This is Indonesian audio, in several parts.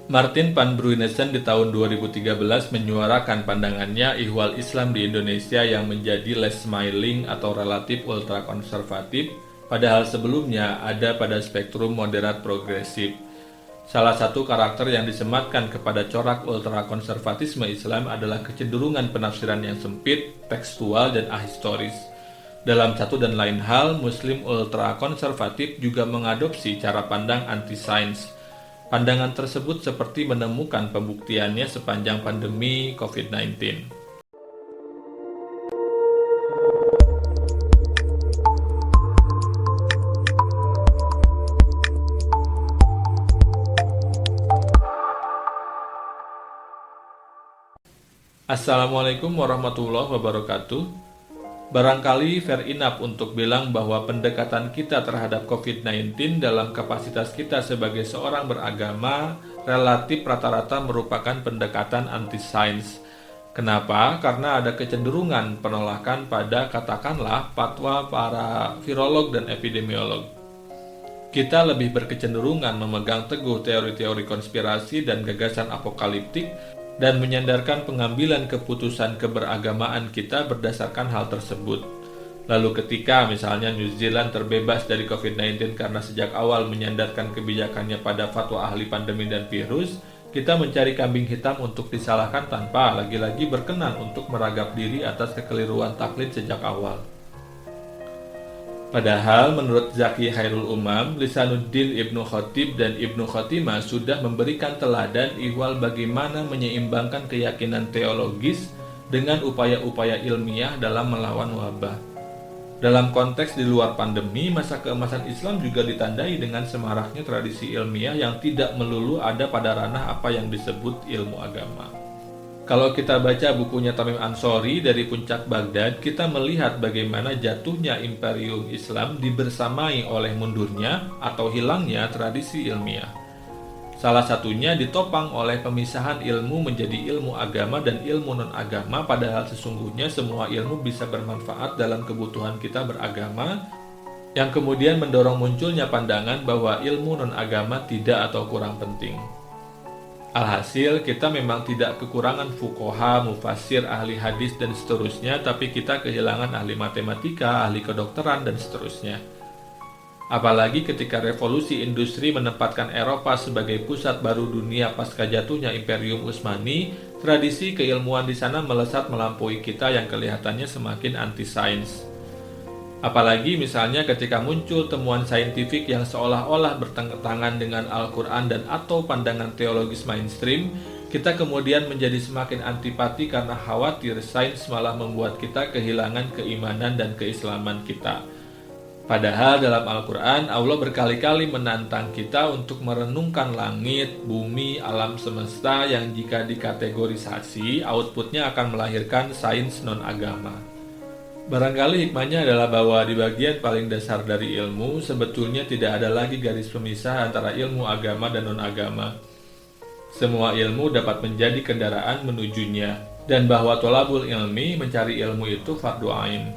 Martin van Bruynesen di tahun 2013 menyuarakan pandangannya ihwal Islam di Indonesia yang menjadi less smiling atau relatif ultrakonservatif, padahal sebelumnya ada pada spektrum moderat progresif. Salah satu karakter yang disematkan kepada corak ultrakonservatisme Islam adalah kecenderungan penafsiran yang sempit, tekstual, dan ahistoris. Dalam satu dan lain hal, Muslim ultrakonservatif juga mengadopsi cara pandang anti-sains. Pandangan tersebut seperti menemukan pembuktiannya sepanjang pandemi COVID-19. Assalamualaikum warahmatullahi wabarakatuh. Barangkali fair enough untuk bilang bahwa pendekatan kita terhadap COVID-19 dalam kapasitas kita sebagai seorang beragama relatif rata-rata merupakan pendekatan anti-sains. Kenapa? Karena ada kecenderungan penolakan pada katakanlah fatwa para virolog dan epidemiolog. Kita lebih berkecenderungan memegang teguh teori-teori konspirasi dan gagasan apokaliptik dan menyandarkan pengambilan keputusan keberagamaan kita berdasarkan hal tersebut. Lalu ketika misalnya New Zealand terbebas dari COVID-19 karena sejak awal menyandarkan kebijakannya pada fatwa ahli pandemi dan virus, kita mencari kambing hitam untuk disalahkan tanpa lagi-lagi berkenan untuk meragap diri atas kekeliruan taklid sejak awal. Padahal menurut Zaki Hairul Umam, Lisanuddin Ibnu Khatib dan Ibnu Khotimah sudah memberikan teladan ihwal bagaimana menyeimbangkan keyakinan teologis dengan upaya-upaya ilmiah dalam melawan wabah. Dalam konteks di luar pandemi, masa keemasan Islam juga ditandai dengan semaraknya tradisi ilmiah yang tidak melulu ada pada ranah apa yang disebut ilmu agama. Kalau kita baca bukunya Tamim Ansori dari Puncak Baghdad, kita melihat bagaimana jatuhnya imperium Islam dibersamai oleh mundurnya atau hilangnya tradisi ilmiah. Salah satunya ditopang oleh pemisahan ilmu menjadi ilmu agama dan ilmu non-agama, padahal sesungguhnya semua ilmu bisa bermanfaat dalam kebutuhan kita beragama, yang kemudian mendorong munculnya pandangan bahwa ilmu non-agama tidak atau kurang penting. Alhasil, kita memang tidak kekurangan fuqaha, mufassir, ahli hadis, dan seterusnya, tapi kita kehilangan ahli matematika, ahli kedokteran, dan seterusnya. Apalagi ketika revolusi industri menempatkan Eropa sebagai pusat baru dunia pasca jatuhnya Imperium Utsmani, tradisi keilmuan di sana melesat melampaui kita yang kelihatannya semakin anti-sains. Apalagi misalnya ketika muncul temuan saintifik yang seolah-olah bertentangan dengan Al-Quran dan atau pandangan teologis mainstream, kita kemudian menjadi semakin antipati karena khawatir sains malah membuat kita kehilangan keimanan dan keislaman kita. Padahal dalam Al-Quran, Allah berkali-kali menantang kita untuk merenungkan langit, bumi, alam semesta yang jika dikategorisasi, outputnya akan melahirkan sains non-agama. Barangkali hikmahnya adalah bahwa di bagian paling dasar dari ilmu, sebetulnya tidak ada lagi garis pemisah antara ilmu agama dan non-agama. Semua ilmu dapat menjadi kendaraan menujunya, dan bahwa tholabul ilmi, mencari ilmu itu fardu ain.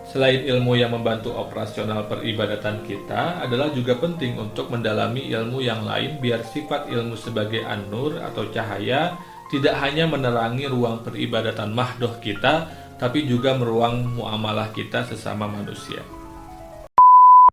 Selain ilmu yang membantu operasional peribadatan kita, adalah juga penting untuk mendalami ilmu yang lain biar sifat ilmu sebagai an-nur atau cahaya tidak hanya menerangi ruang peribadatan mahdoh kita, tapi juga meruang muamalah kita sesama manusia.